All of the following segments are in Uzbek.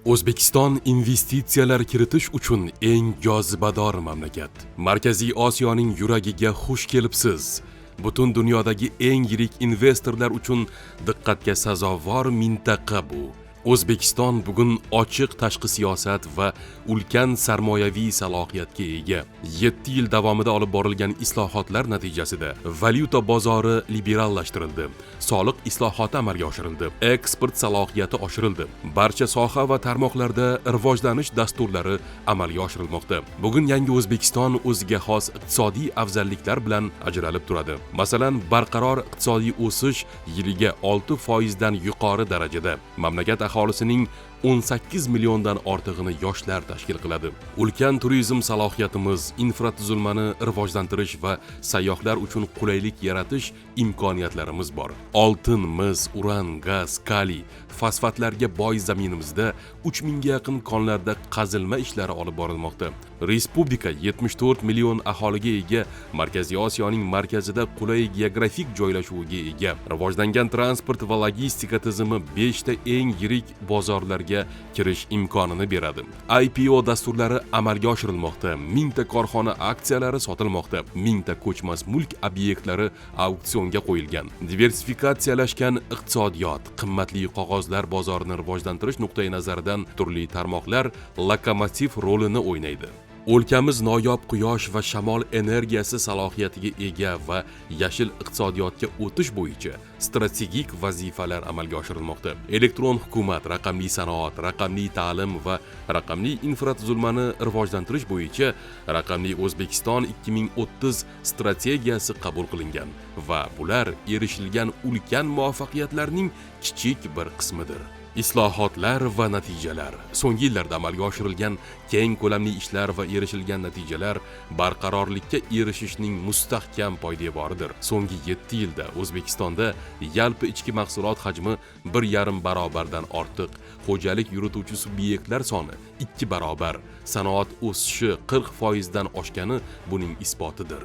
O'zbekiston investitsiyalar kiritish uchun eng jozibador mamlakat. Markaziy Osiyoning yuragiga xush kelibsiz. Butun dunyodagi eng yirik investorlar uchun diqqatga sazovor mintaqa bu. O'zbekiston bugun ochiq tashqi siyosat va ulkan sarmoyaviy salohiyatga ega. 7 yil davomida olib borilgan islohotlar natijasida valyuta bozori liberallashtirildi. Soliq islohoti amalga oshirildi. Eksport salohiyati oshirildi. Barcha soha va tarmoqlarda rivojlanish dasturlari amalga oshirilmoqda. Bugun yangi O'zbekiston o'ziga xos iqtisodiy afzalliklar bilan ajralib turadi. Masalan, barqaror iqtisodiy o'sish yiliga 6% dan yuqori darajada. Mamlakat aholisining 18 milliondan ortig'ini yoshlar tashkil qiladi. Ulkan turizm salohiyatimiz, infratuzilmani rivojlantirish va sayyohlar uchun qulaylik yaratish imkoniyatlarimiz bor. Oltin, mis, uran, gaz, kaliy, fosfatlarga boy zaminimizda 3000 ga yaqin konlarda qazilma ishlari olib borilmoqda. Respublika 74 million aholiga ega, Markaziy Osiyoning markazida qulay geografik joylashuviga ega. Rivojlangan transport va logistika tizimi 5 ta eng yirik bozorlarga kirish imkonini beradi. IPO dasturlari amalga oshirilmoqda. 1000 ta korxona aksiyalari sotilmoqda. 1000 ta ko'chmas mulk obyektlari auksionga qo'yilgan. Diversifikatsiyalashgan iqtisodiyot, qimmatli qog'ozlar bozorini rivojlantirish nuqtai nazaridan turli tarmoqlar lokomotiv rolini o'ynaydi. O'lkamiz noyob quyosh va shamol energiyasi salohiyatiga ega va yashil iqtisodiyotga o'tish bo'yicha strategik vazifalar amalga oshirilmoqda. Elektron hukumat, raqamli sanoat, raqamli ta'lim va raqamli infratuzilmani rivojlantirish bo'yicha Raqamli O'zbekiston 2030 strategiyasi qabul qilingan va bular erishilgan ulkan muvaffaqiyatlarning kichik bir qismidir. Islohotlar va natijalar. So'nggi yillarda amalga oshirilgan keng ko'lamli ishlar va erishilgan natijalar barqarorlikka erishishning mustahkam poydevoridir. So'nggi 7 yilda O'zbekistonda yalpi ichki mahsulot hajmi 1,5 barobardan ortiq, xo'jalik yurituvchi subyektlar soni 2 barobar, sanoat o'sishi 40% dan oshgani buning isbotidir.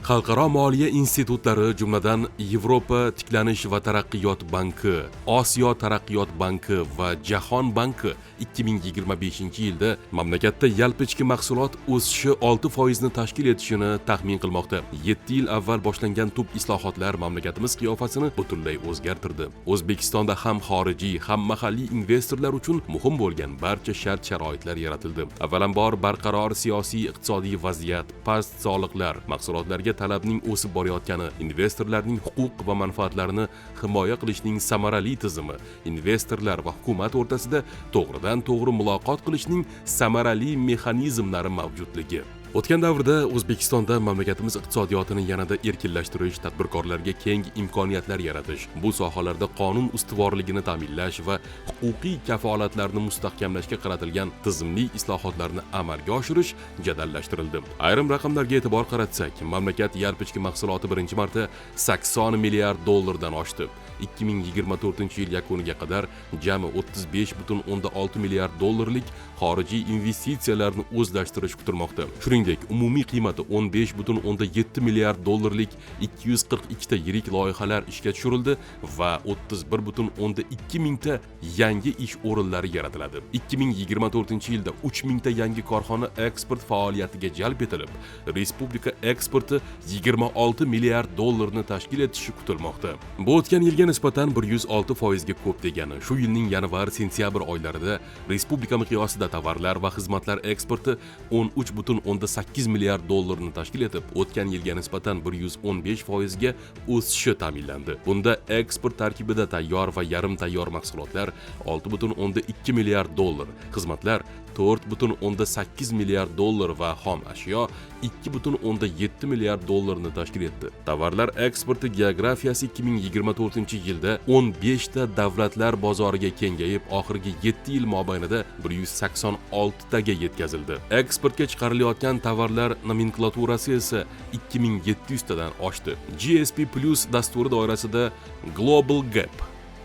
Xalqaro moliya institutlari, jumladan Yevropa tiklanish va taraqqiyot banki, Osiyo taraqqiyot banki va Jahon banki 2025-yilda mamlakatda yalpi ichki mahsulot o'sishi 6% ni tashkil etishini taxmin qilmoqda. 7 yil avval boshlangan tub islohotlar mamlakatimiz qiyofasini butunlay o'zgartirdi. O'zbekistonda ham xorijiy, ham mahalliy investorlar uchun muhim bo'lgan barcha shart-sharoitlar yaratildi. Avvalambor barqaror siyosiy iqtisodiy vaziyat, past soliqlar, mahsulotlarga talabning o'sib borayotgani, investorlarning huquq va manfaatlarini himoya qilishning samarali tizimi, investorlar va hukumat o'rtasida to'g'ridan-to'g'ri muloqot qilishning samarali mexanizmlari mavjudligi. O'tgan davrda O'zbekistonda mamlakatimiz iqtisodiyotini yanada erkinlashtirish, tadbirkorlarga keng imkoniyatlar yaratish, bu sohalarda qonun ustuvorligini ta'minlash va huquqiy kafolatlarni mustahkamlashga qaratilgan tizimli islohotlarni amalga oshirish jadallashtirildi. Ayrim raqamlarga e'tibor qaratsak, mamlakat yalpi ichki mahsuloti birinchi marta 80 milliard dollardan oshdi. 2024-yil yakuniga qadar jami 35,6 milliard dollarlik xorijiy investitsiyalarni o'zlashtirish kutilmoqda. Shuningdek, umumiy qiymati 15,7 milliard dollarlik 242 ta yirik loyihalar ishga tushirildi va 31,2 mingta yangi ish o'rinlari yaratiladi. 2024-yilda 3000 ta yangi korxona eksport faoliyatiga jalb etilib, respublika eksporti 26 milliard dollarni tashkil etishi kutilmoqda. Bu o'tgan yilga nisbatan 106% ga ko'p degani. Shu yilning yanvar-sentyabr oylarida respublika miqyosida tovarlar va xizmatlar eksporti 13,8 milliard dollarni tashkil etib, o'tgan yilga nisbatan 115% ga o'sishi ta'minlandi. Bunda eksport tarkibida tayyor va yarim tayyor mahsulotlar 6,2 milliard dollar, xizmatlar 4,8 milliard dollar va xom ashyo 2,7 milliard dollarni tashkil etdi. Tovarlar eksporti geografiyasi 2024-yilda 15 ta davlatlar bozoriga kengayib, oxirgi 7 yil mobaynida 186 taga yetkazildi. Eksportga chiqarilayotgan tovarlar nomenklaturasi esa 2700 tadan oshdi. GSP Plus dasturi doirasida Global Gap,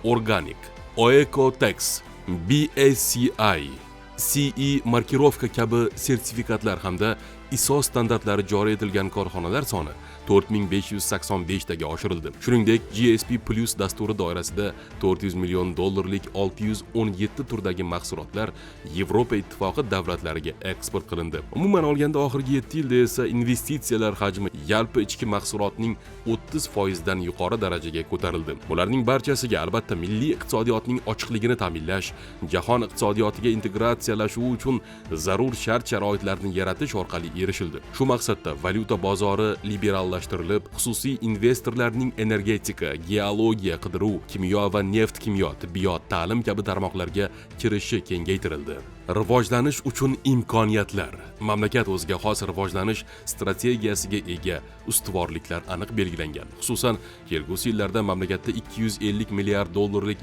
Organic, Oecotex, BSCI, CE markirovka kabi sertifikatlar hamda ISO standartlari joriy etilgan korxonalar soni 4585 taga oshirildi. Shuningdek, GSP Plus dasturi doirasida $400 million 617 turdagi mahsulotlar Yevropa ittifoqi davlatlariga eksport qilindi. Umuman olganda oxirgi 7 yilda esa investitsiyalar hajmi yalpi ichki mahsulotning 30% dan yuqori darajaga ko'tarildi. Bularning barchasiga albatta milliy iqtisodiyotning ochiqligini ta'minlash, jahon iqtisodiyotiga integratsiyalashuvi uchun zarur shart-sharoitlarni yaratish orqali erishildi. Shu maqsadda valyuta bozori liberallashtirilib, xususiy investorlarning energetika, geologiya, qidiruv, kimyo va neft-kimyo, tibbiyot, ta'lim kabi tarmoqlarga kirishi kengaytirildi. Rivojlanish uchun imkoniyatlar. Mamlakat o'ziga xos rivojlanish strategiyasiga ega, ustuvorliklar aniq belgilangan. Xususan, kelgusi yillarda mamlakatda $250 milliard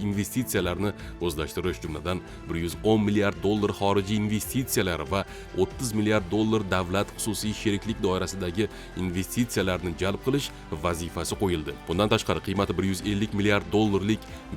investitsiyalarni o'zlashtirish, jumladan $110 milliard xorijiy investitsiyalar va $30 milliard davlat xususiy sheriklik doirasidagi investitsiyalarni jalb qilish vazifasi qo'yildi. Bundan tashqari qiymati $150 milliard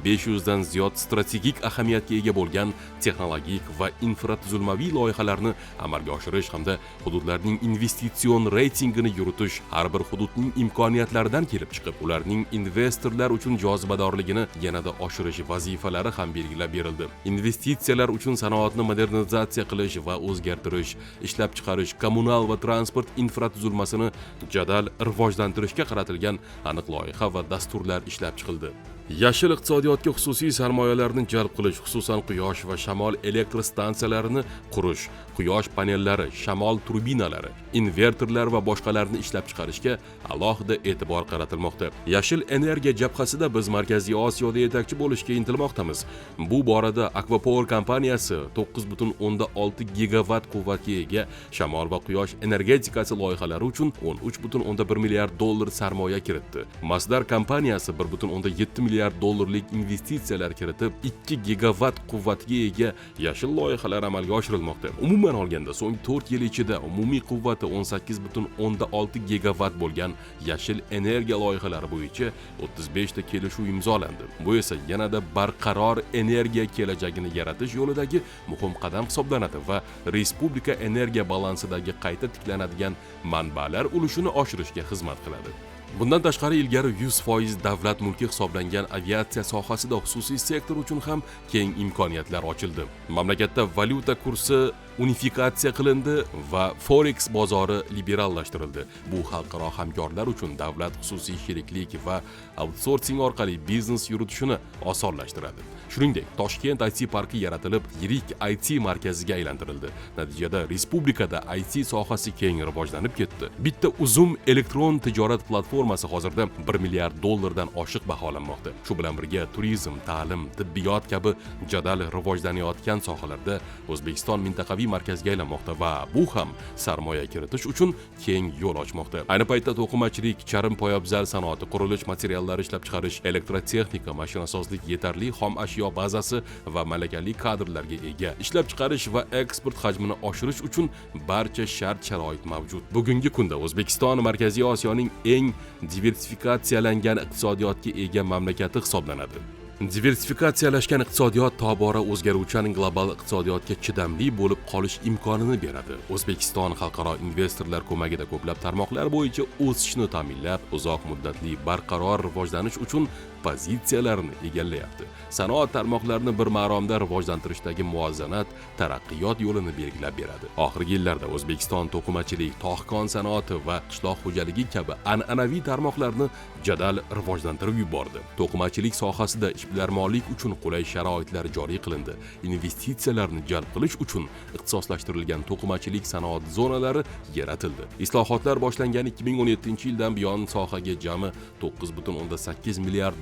500 dan ziyod strategik ahamiyatga ega bo'lgan texnologik va infratuzilmaviy loyihalarni amalga oshirish hamda hududlarning investitsion reytingini yuritish, har bir hududning imkoniyatlaridan kelib chiqib, ularning investorlar uchun jozibadorligini yanada oshirish vazifalari ham belgilab berildi. Investitsiyalar uchun sanoatni modernizatsiya qilish va o'zgartirish, ishlab chiqarish, kommunal va transport infratuzilmasini jadal rivojlantirishga qaratilgan aniq loyiha va dasturlar ishlab chiqildi. Yashil iqtisodiyotga xususiy sarmoyalarni jalb qilish, xususan quyosh va shamol elektr stansiyalarini qurish, quyosh panellari, shamol turbinalari, invertorlar va boshqalarni ishlab chiqarishga alohida e'tibor qaratilmoqda. Yashil energiya jabhasida biz Markaziy Osiyoda yetakchi bo'lishga intilmoqdamiz. Bu borada Aquapower kompaniyasi 9.6 gigavat quvvatga ega shamol va quyosh energetikasi loyihalari uchun $13.1 milliard sarmoya kiritdi. Masdar kompaniyasi $1.7 milliard investitsiyalar kiritib, 2 gigavat quvvatga ega yashil loyihalar amalga oshirilmoqda. Umuman olganda, so'nggi 4 yil ichida umumiy quvvati 18.6 gigavat bo'lgan yashil energiya loyihalari bo'yicha 35 ta kelishuv imzolandi. Bu esa yanada barqaror energiya kelajagini yaratish yo'lidagi muhim qadam hisoblanadi va respublika energiya balansidagi qayta tiklanadigan manbalar ulushini oshirishga xizmat qiladi. Bundan tashqari ilgari 100% davlat mulki hisoblangan aviatsiya sohasida xususiy sektor uchun ham keng imkoniyatlar ochildi. Mamlakatda valyuta kursi unifikatsiya qilindi va forex bozori liberallashtirildi. Bu xalqaro hamkorlar uchun davlat xususiy sheriklik va outsourcing orqali biznes yuritishini osonlashtiradi. Shuningdek, Toshkent IT parki yaratilib, yirik IT markaziga aylantirildi. Natijada respublikada IT sohasi keng rivojlanib ketdi. Bitta Uzum elektron tijorat platformasi hozirda $1 milliard dan oshiq baholanmoqda. Shu bilan birga turizm, ta'lim, tibbiyot kabi jadal rivojlanayotgan sohalarda O'zbekiston mintaqaviy markazga aylanmoqda va bu ham sarmoya kiritish uchun keng yo'l ochmoqda. Ayni paytda to'qimachilik, charm poyabzal sanoati, qurilish materiallari ishlab chiqarish, elektrotexnika, mashinasozlik yetarli xom ashyo bazasi va malakali kadrlarga ega. Ishlab chiqarish va eksport hajmini oshirish uchun barcha shart-sharoit mavjud. Bugungi kunda O'zbekiston Markaziy Osiyoning eng diversifikatsiyalangan iqtisodiyotga ega mamlakati hisoblanadi. Diversifikatsiyalashgan iqtisodiyot tobora o'zgaruvchan global iqtisodiyotga chidamli bo'lib qolish imkonini beradi. O'zbekiston xalqaro investorlar ko'magida ko'plab tarmoqlar bo'yicha o'sishni ta'minlab, uzoq muddatli barqaror rivojlanish uchun pozitsiyalarni egallayapti. Sanoat tarmoqlarini bir maromda rivojlantirishdagi muvozanat taraqqiyot yo'lini belgilab beradi. Oxirgi yillarda O'zbekiston to'qimachilik, tog'kon sanoati va qishloq xo'jaligi kabi an'anaviy tarmoqlarni jadal rivojlantirib yubordi. To'qimachilik sohasida ishbilarmonlik uchun qulay sharoitlar joriy qilindi. Investitsiyalarni jalb qilish uchun ixtisoslashtirilgan to'qimachilik sanoat zonalari yaratildi. Islohotlar boshlangan 2017-yildan buyon sohaga jami $9.8 milliard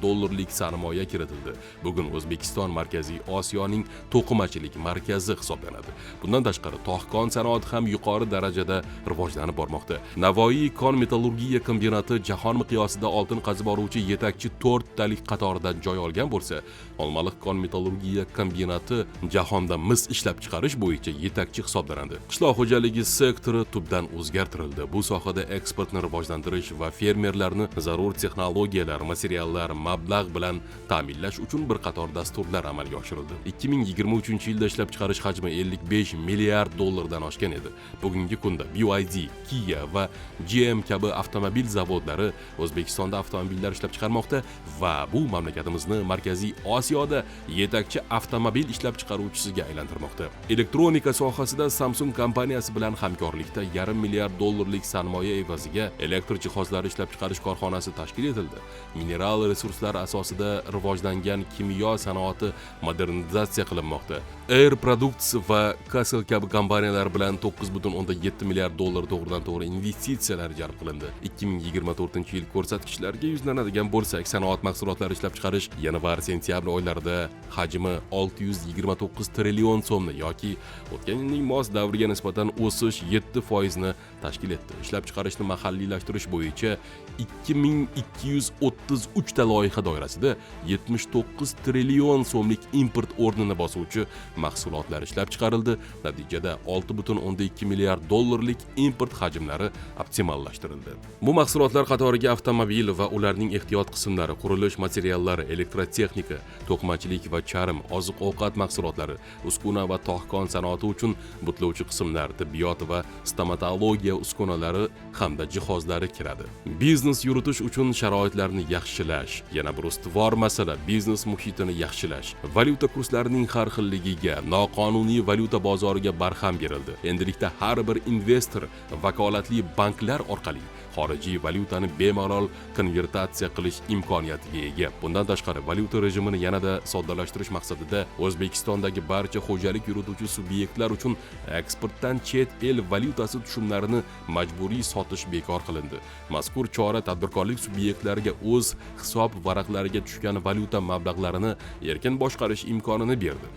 sarmoya kiritildi. Bugun O'zbekiston Markaziy Osiyoning to'qimachilik markazi hisoblanadi. Bundan tashqari tog'kon sanoati ham yuqori darajada rivojlanib bormoqda. Navoiy kon metallurgiya kombinati jahon miqyosida oltin qazib boruvchi yetakchi 4 talik qatoridan joy olgan bo'lsa, Olmaliq kon metallurgiya kombinati jahonda mis ishlab chiqarish bo'yicha yetakchi hisoblanadi. Qishloq xo'jaligi sektori tubdan o'zgartirildi. Bu sohada eksportni rivojlantirish va fermerlarni zarur texnologiyalar, materiallar, mablag' bilan ta'minlash uchun bir qator dasturlar amalga oshirildi. 2023-yilda ishlab chiqarish hajmi 55 milliard dollardan oshgan edi. Bugungi kunda BYD, Kia va GM kabi avtomobil zavodlari O'zbekistonda avtomobillar ishlab chiqarmoqda va bu mamlakatimizni Markaziy Osiyoda yetakchi avtomobil ishlab chiqaruvchisiga aylantirmoqda. Elektronika sohasida Samsung kompaniyasi bilan hamkorlikda $1,5 milliard dollarlik sarmoya evaziga elektr jihozlari ishlab chiqarish korxonasi tashkil etildi. Mineral resurslar asosida rivojlangan kimyo sanoati modernizatsiya qilinmoqda. Air Products va Castle kabi kompaniyalar bilan 9,7 milliard dollar to'g'ridan-to'g'ri investitsiyalar jalb qilindi. 2024-yil ko'rsatkichlariga yuzlanadigan bo'lsak, sanoat mahsulotlari ishlab chiqarish yanvar-sentyabr oylarida hajmi 629 trillion so'mni yoki o'tgan yilning mos davriga nisbatan o'sish 7% ni tashkil etdi. Ishlab chiqarishni mahalliylashtirish bo'yicha 2233 ta loyiha doirasida 79 trillion so'mlik import o'rnini bosuvchi mahsulotlar ishlab chiqarildi. Natijada 6,2 milliard dollarlik import hajmlari optimallashtirildi. Bu mahsulotlar qatoriga avtomobil va ularning ehtiyot qismlari, qurilish materiallari, elektrotexnika, to'qimachilik va charm, oziq-ovqat mahsulotlari, uskuna va tog'kon sanoati uchun butlovchi qismlar, tibbiyot va stomatologiya uskunalari hamda jihozlari kiradi. Biznes yuritish uchun sharoitlarni yaxshilash, yana bir ustuvor masala biznes muhitini yaxshilash. Valyuta kurslarining har xilligiga, noqonuniy valyuta bozoriga barham berildi. Endilikda har bir investor vakolatli banklar orqali xorijiy valyutani bemalol konvertatsiya qilish imkoniyatiga ega. Bundan tashqari, valyuta rejimini yanada soddalashtirish maqsadida O'zbekistondagi barcha xo'jalik yurituvchi subyektlar uchun eksportdan chet el valyutasi tushumlarini majburiy sotish bekor qilindi. Mazkur chora tadbirkorlik subyektlariga o'z hisob varaqlariga tushgan valyuta mablag'larini erkin boshqarish imkonini berdi.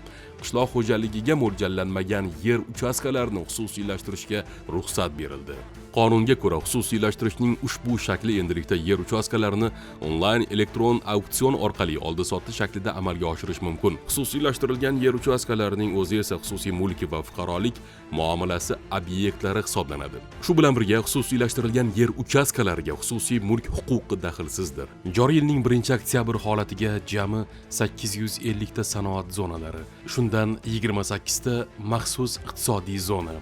Qishloq xo'jaligiga mo'ljallanmagan yer uchastkalarini xususiylashtirishga ruxsat berildi. Qonunga ko'ra, xususiylashtirishning ushbu shakli endilikda yer uchastkalarini onlayn elektron auksion orqali oldi-sotdi shaklida amalga oshirish mumkin. Xususiylashtirilgan yer uchastkalarining o'zi esa xususiy mulk va fuqarolik muomalasi obyektlari hisoblanadi. Shu bilan birga, xususiylashtirilgan yer uchastkalariga xususiy mulk huquqi daxlsizdir. Joriy yilning 1-oktyabr holatiga jami 850 ta sanoat zonalari, shundan 28 ta maxsus iqtisodiy zona,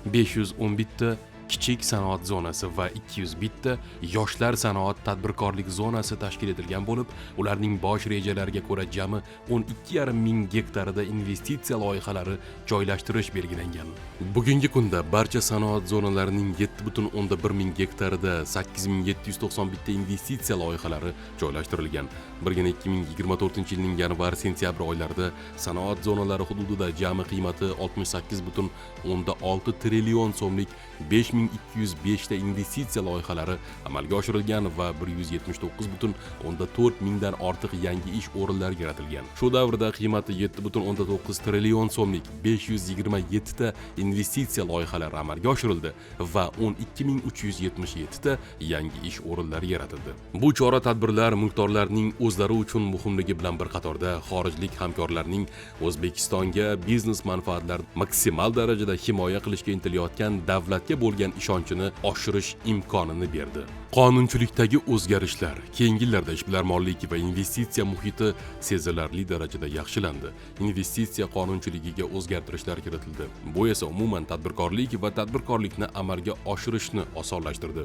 511 ta kichik sanoat zonasi va 201 ta yoshlar sanoat tadbirkorlik zonasi tashkil etilgan bo'lib, ularning bosh rejalariga ko'ra jami 12,5 ming gektarida investitsiya loyihalari joylashtirish belgilangan. Bugungi kunda barcha sanoat zonalarining 7,1 ming gektarida 8791 ta investitsiya loyihalari joylashtirilgan. Birgina 2024-yilning yanvar-sentyabr oylarida sanoat zonalari hududida jami qiymati 68,6 trillion so'mlik 5205 ta investitsiya loyihalari amalga oshirilgan va 179,4 mingdan ortiq yangi ish o'rinlari yaratilgan. Shu davrda qiymati 7,9 trillion so'mlik 527 ta investitsiya loyihalari amalga oshirildi va 12377 ta yangi ish o'rinlari yaratildi. Bu chora-tadbirlar mulkdorlarning o'zlari uchun muhimligi bilan bir qatorda xorijlik hamkorlarning O'zbekistonga biznes manfaatlarini maksimal darajada himoya qilishga intilayotgan davlatga bo'lgan ishonchini oshirish imkonini berdi. Qonunchilikdagi o'zgarishlar keyingi yillarda ishbilarmonlik va investitsiya muhiti sezilarli darajada yaxshilandi. Investitsiya qonunchiligiga o'zgartirishlar kiritildi. Bu esa umuman tadbirkorlik va tadbirkorlikni amalga oshirishni osonlashtirdi.